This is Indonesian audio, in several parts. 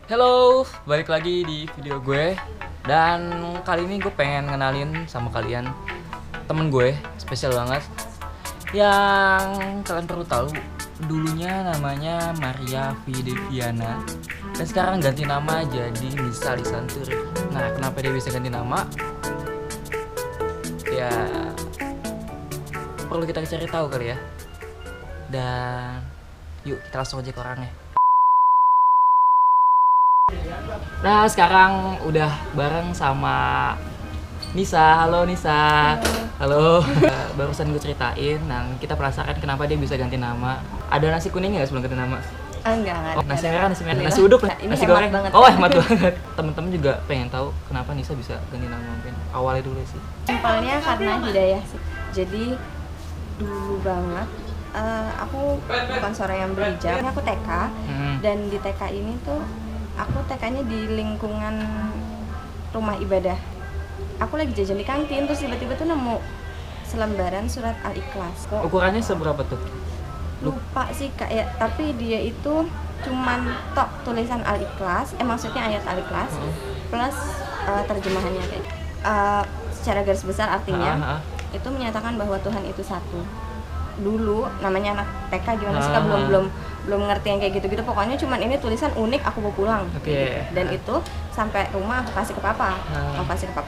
Halo, balik lagi di video gue. Dan kali ini gue pengen ngenalin sama kalian temen gue, spesial banget. Yang kalian perlu tahu, dulunya namanya Maria Fideviana dan sekarang ganti nama jadi Nisa Lisanturi. Nah, kenapa dia bisa ganti nama? Ya, perlu kita cari tahu kali ya. Dan yuk kita langsung aja ke orangnya. Nah, sekarang udah bareng sama Nisa. Halo Nisa. Halo. Barusan gue ceritain, nah kita penasaran kenapa dia bisa ganti nama. Ada nasi kuning nggak sebelum ganti nama? Enggak. Oh, nasi merah, nasi uduk, nasi goreng. Banget. Oh, hemat banget. Temen-temen juga pengen tahu kenapa Nisa bisa ganti nama mungkin. Awalnya dulu sih. Simpelnya karena hidayah sih. Jadi dulu banget aku bukan seorang yang berhijab. Aku TK dan di TK ini tuh aku TK-nya di lingkungan rumah ibadah. Aku lagi jajan di kantin, terus tiba-tiba tuh nemu selembaran surat Al-Ikhlas. Ukurannya seberapa tuh? Lupa sih kayak, tapi dia itu cuman tok tulisan Al-Ikhlas, maksudnya ayat Al-Ikhlas plus terjemahannya kayak secara garis besar artinya itu menyatakan bahwa Tuhan itu satu. Dulu namanya anak TK gimana sih, belum ngerti yang kayak gitu-gitu, pokoknya cuman ini tulisan unik, aku bawa pulang. Gitu. Dan itu sampai rumah aku kasih ke papa.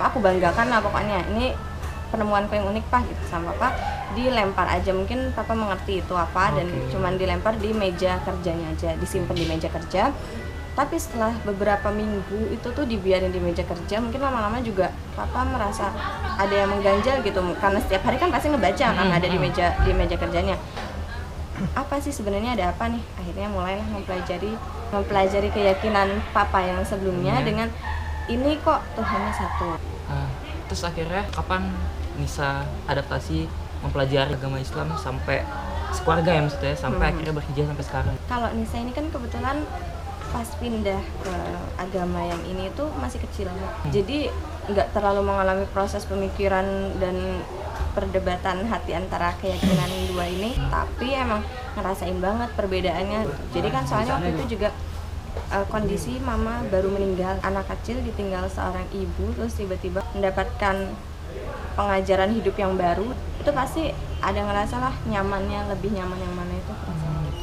Aku banggakan lah pokoknya, ini penemuanku yang unik Pak gitu sama Papa. Dilempar aja, mungkin Papa mengerti itu apa, dan cuman dilempar di meja kerjanya aja, disimpan di meja kerja. Tapi setelah beberapa minggu itu tuh dibiarin di meja kerja, mungkin lama-lama juga Papa merasa ada yang mengganjal gitu, karena setiap hari kan pasti ngebaca kan ada di meja kerjanya. Apa sih sebenarnya, ada apa nih? Akhirnya mulailah mempelajari keyakinan Papa yang sebelumnya dengan ini kok Tuhannya satu. Terus akhirnya kapan Nisa adaptasi mempelajari agama Islam sampai sekeluarga ya maksudnya, sampai akhirnya berhijrah sampai sekarang? Kalau Nisa ini kan kebetulan pas pindah ke agama yang ini tuh masih kecil, jadi nggak terlalu mengalami proses pemikiran dan perdebatan hati antara keyakinan dua ini, tapi emang ngerasain banget perbedaannya. Jadi kan soalnya waktu itu juga kondisi mama baru meninggal, anak kecil ditinggal seorang ibu, terus tiba-tiba mendapatkan pengajaran hidup yang baru, itu pasti ada ngerasa lah lebih nyaman yang mana itu.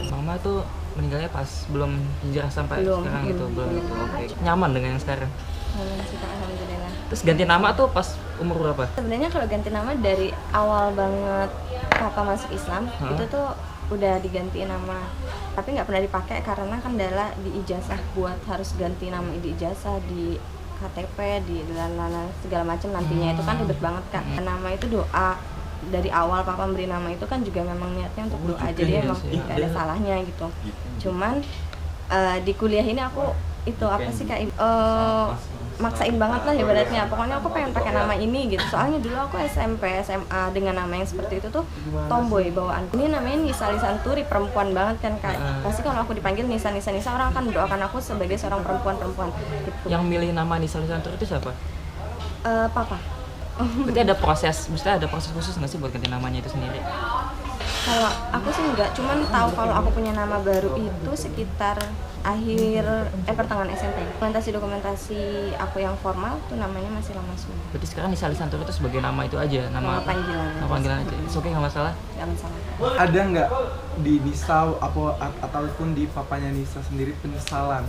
Mama tuh meninggalnya pas belum hijrah sampai sekarang gitu, belum gitu. Oke. Nyaman dengan yang sekarang? Nyaman sih Kak, alhamdulillah. Terus ganti nama tuh pas umur berapa? Sebenarnya kalau ganti nama dari awal banget Papa masuk Islam, itu tuh udah digantiin nama, tapi nggak pernah dipakai karena kendala di ijazah, buat harus ganti nama di ijazah, di KTP, di segala macam nantinya itu kan ribet banget Kak. Nama itu doa. Dari awal Papa memberi nama itu kan juga memang niatnya untuk doa, jadi emang gak ada salahnya gitu. Cuman di kuliah ini aku itu apa sih Kak, maksain banget lah ibaratnya, pokoknya aku pengen pakai nama ini gitu. Soalnya dulu aku SMP, SMA dengan nama yang seperti itu tuh tomboy bawaan. Ini namanya Nisa Lisanturi, perempuan banget kan Kak. Pasti kalau aku dipanggil Nisa orang akan mendoakan aku sebagai seorang perempuan gitu. Yang milih nama Nisa Lisanturi itu siapa? Papa. Berarti ada proses khusus nggak sih buat ganti namanya itu sendiri? Kalau aku sih enggak, cuman tahu kalau aku punya nama baru itu sekitar pertengahan SMP. Dokumentasi aku yang formal tuh namanya masih lama semua. Berarti sekarang Nisa Lisanturi itu sebagai nama itu aja, nama panggilan aja. Oke, nggak masalah. Nggak masalah. Ada nggak di Nisa ataupun di papanya Nisa sendiri penyesalan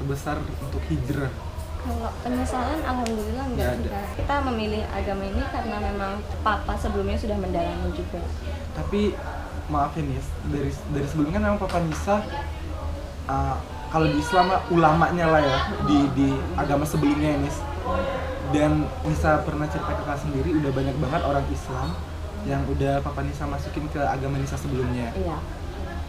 terbesar untuk hijrah? Kalau penyesalan alhamdulillah enggak juga. Kita memilih agama ini karena memang Papa sebelumnya sudah mendalami juga. Tapi maaf ya Nis, dari sebelumnya kan memang Papa Nisa kalau di Islam ulamanya lah ya, di agama sebelumnya ya Nis. Dan Nisa pernah cerita ke Kak sendiri, udah banyak banget orang Islam yang udah Papa Nisa masukin ke agama Nisa sebelumnya. Iya.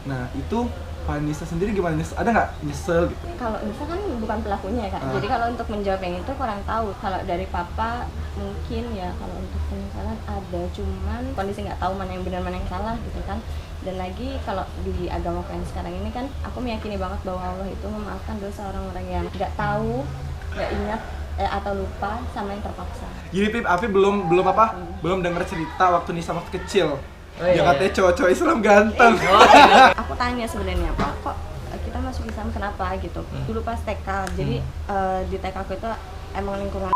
Nah itu Pak Nisa sendiri gimana? Ada nggak nyesel gitu? Kalau Nisa kan bukan pelakunya ya Kak, jadi kalau untuk menjawab yang itu kurang tahu. Kalau dari Papa mungkin ya, kalau untuk penyesalan ada, cuman kondisi nggak tahu mana yang benar mana yang salah gitu kan. Dan lagi kalau di agama yang sekarang ini kan, aku meyakini banget bahwa Allah itu memaafkan dosa orang-orang yang nggak tahu, nggak ingat atau lupa, sama yang terpaksa. Gini Pip, Api belum denger cerita waktu Nisa waktu kecil. Oh, iya, katanya cowok-cowok Islam ganteng. Aku tanya sebenarnya, Pak, kok kita masuk Islam kenapa gitu. Dulu pas TK, jadi di TK aku itu emang lingkungan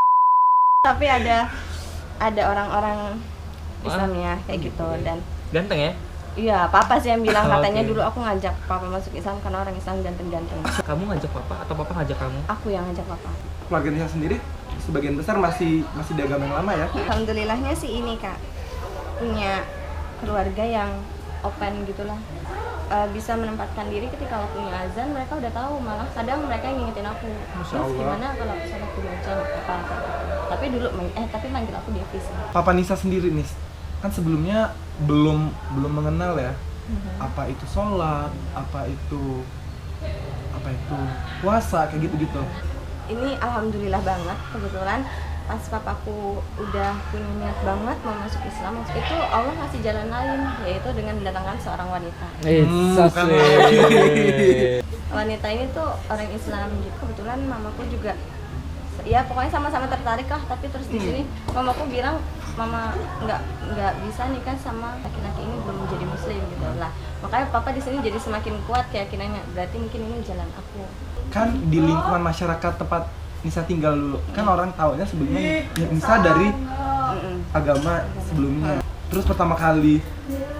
tapi ada orang-orang Islamnya kayak gitu. Dan Ganteng ya? iya, papa sih yang bilang katanya Oke. dulu aku ngajak papa masuk Islam karena orang Islam ganteng-ganteng. Kamu ngajak papa atau papa ngajak kamu? Aku yang ngajak papa. Keluarga Nisa sendiri sebagian besar masih di agama yang lama ya? Alhamdulillahnya sih ini Kak, punya keluarga yang open gitulah. Bisa menempatkan diri ketika waktunya azan, mereka udah tahu, malah kadang mereka yang ngingetin aku. Masya Terus Allah. gimana kalau sholat dulu aja apa? Tapi dulu tapi manggil aku Devi sih. Papa Nisa sendiri nih, kan sebelumnya belum mengenal ya apa itu sholat, apa itu puasa kayak gitu-gitu. Ini alhamdulillah banget kebetulan pas papaku udah punya niat banget mau masuk Islam, itu Allah kasih jalan lain, yaitu dengan mendatangkan seorang wanita. Bukan lagi. Wanita ini tuh orang Islam gitu. Kebetulan mamaku juga ya pokoknya sama-sama tertarik lah, tapi terus di sini mamaku bilang mama nggak bisa nikah sama laki-laki ini belum menjadi muslim gitu lah. Makanya papa di sini jadi semakin kuat keyakinannya, berarti mungkin ini jalan aku. Kan di lingkungan masyarakat tempat Nisa tinggal dulu, kan orang taunya sebelumnya Nisa dari agama sebelumnya. Terus pertama kali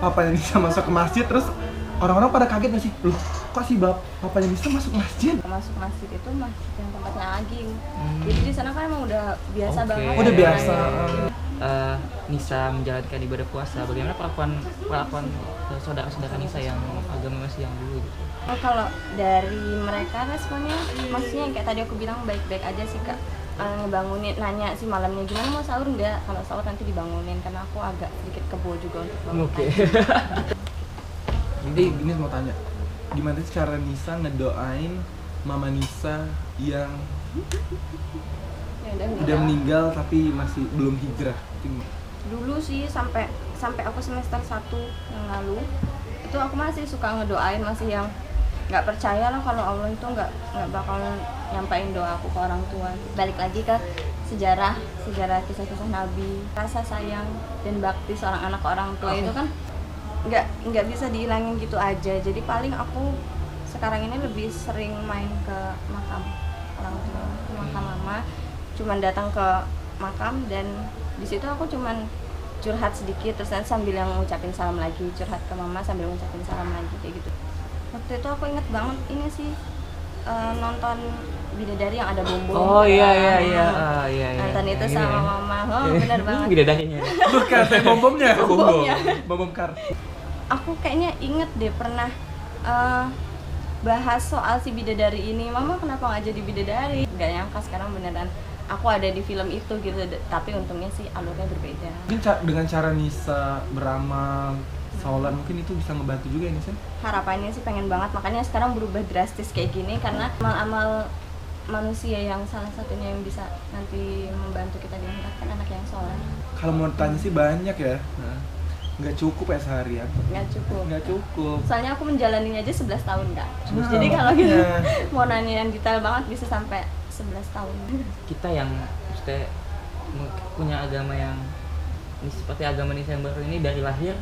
papanya Nisa masuk ke masjid, terus orang-orang pada kaget nggak sih? Loh, kok sih papanya Nisa masuk masjid? Masuk masjid itu masjid yang tempatnya aging. Jadi di sana kan emang udah biasa Oke. banget. Udah biasa. Nisa menjalankan ibadah puasa. Bagaimana perlakuan saudara-saudara Nisa yang agama masih yang dulu gitu? Oh, kalau dari mereka responnya, maksudnya yang kayak tadi aku bilang baik-baik aja sih Kak. Ngebangunin, nanya sih malamnya gimana mau sahur enggak? Kalau sahur nanti dibangunin karena aku agak sedikit kebo juga untuk bangun. Oke. Jadi gini mau tanya, gimana sih cara Nisa ngedoain mama Nisa yang Ya udah meninggal tapi masih belum hijrah? Dulu sih sampai aku semester 1 yang lalu itu aku masih suka ngedoain, masih yang nggak percaya lah kalau Allah itu nggak bakal nyampain doa aku ke orang tua. Balik lagi ke sejarah kisah-kisah Nabi, rasa sayang dan bakti seorang anak ke orang tua itu kan nggak bisa dihilangin gitu aja. Jadi paling aku sekarang ini lebih sering main ke makam orang tua, ke makam mama, cuman datang ke makam dan di situ aku cuman curhat sedikit, terus nanti sambil yang ngucapin salam lagi, curhat ke mama sambil ngucapin salam lagi kayak gitu. Waktu itu aku inget banget ini sih nonton Bidadari yang ada bom-bom. Oh iya. Nonton itu Yang ini sama ya? mama. Oh benar banget. Bidadarinya. Bukan, bom-bomnya. Bom-bomnya. Bom kar. Aku kayaknya inget deh pernah bahas soal si Bidadari ini. Mama kenapa nggak jadi bidadari? Gak nyangka sekarang beneran aku ada di film itu gitu. Tapi untungnya sih alurnya berbeda. Mungkin dengan cara Nisa beramal, sholat, mungkin itu bisa ngebantu juga ya Nisa? Harapannya sih pengen banget, makanya sekarang berubah drastis kayak gini karena amal-amal manusia yang salah satunya yang bisa nanti membantu kita di akhirat kan anak yang soleh. Kalau mau tanya sih banyak ya, nggak cukup ya seharian. Nggak cukup. Soalnya aku menjalaninya aja 11 tahun Kak. Nah, Jadi kalau gitu makanya. mau nanya yang detail banget bisa sampai 11 tahun. Kita yang maksudnya punya agama yang seperti agama Nisa yang baru ini dari lahir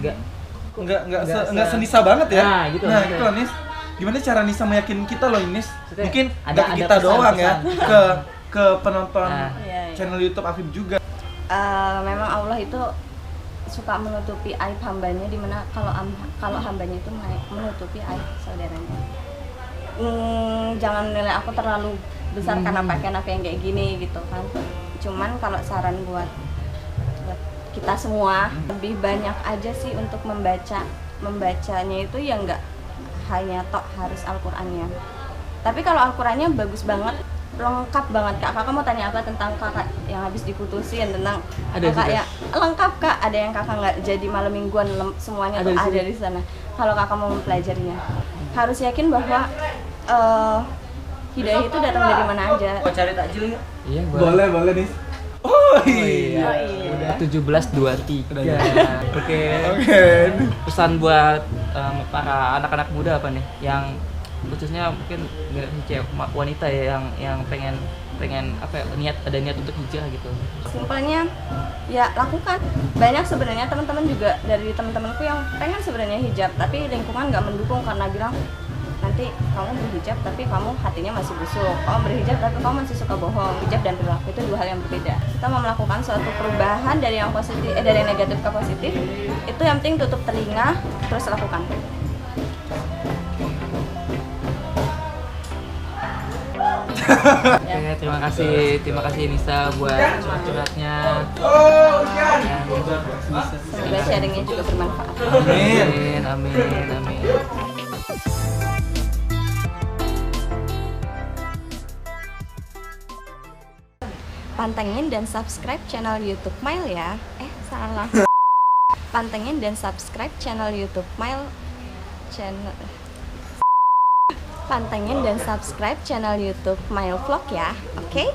nggak senisa banget ya. Nah, gitu. Nah, gitu loh Nis. Gimana cara Nisa meyakin kita loh Nis? Maksudnya Mungkin ada nggak ke kita pesan-pesan. doang ya, ke penonton Iya. channel YouTube Afif juga. Memang Allah itu suka menutupi aib hambanya, dimana kalau hambanya itu menutupi aib saudaranya. Jangan nilai aku terlalu besar karena pakaian aku yang kayak gini gitu kan. Cuman kalau saran buat kita semua, lebih banyak aja sih untuk membacanya itu ya nggak hanya tok harus Al-Qur'annya. Tapi kalau Al-Qur'annya bagus banget, lengkap banget Kak. Kakak mau tanya apa tentang kakak yang habis diputusin, tentang Ada kakak juga. yang lengkap Kak. Ada yang kakak nggak jadi malam mingguan, semuanya Ada tuh di ada sini. di sana. Kalau kakak mau mempelajarinya, harus yakin bahwa hidayah itu datang dari mana aja. Mau cari takjil nggak? Iya, Boleh Nis. Oh iya. Oh, iya. Udah 17.23. Udah ya. Oke. Oke. Pesan buat para anak-anak muda apa nih yang khususnya mungkin wanita ya yang pengen apa ya, ada niat untuk hijrah gitu. Simpelnya ya lakukan. Banyak sebenarnya teman-teman juga dari teman-temanku yang pengen sebenarnya hijab, tapi lingkungan nggak mendukung karena bilang nanti nanti kamu berhijab tapi kamu hatinya masih busuk, kamu berhijab tapi kamu masih suka bohong. Hijab dan perilaku itu dua hal yang berbeda. Kita mau melakukan suatu perubahan dari yang positif, dari yang negatif ke positif, itu yang penting tutup telinga terus lakukan. Oke, terima kasih Nisa buat curhat-curhatnya. Semoga sharingnya juga bermanfaat. Amin. Pantengin dan subscribe channel YouTube Mail ya. Salah. Pantengin dan subscribe channel YouTube Mail Pantengin dan subscribe channel YouTube Mail Vlog ya. Oke?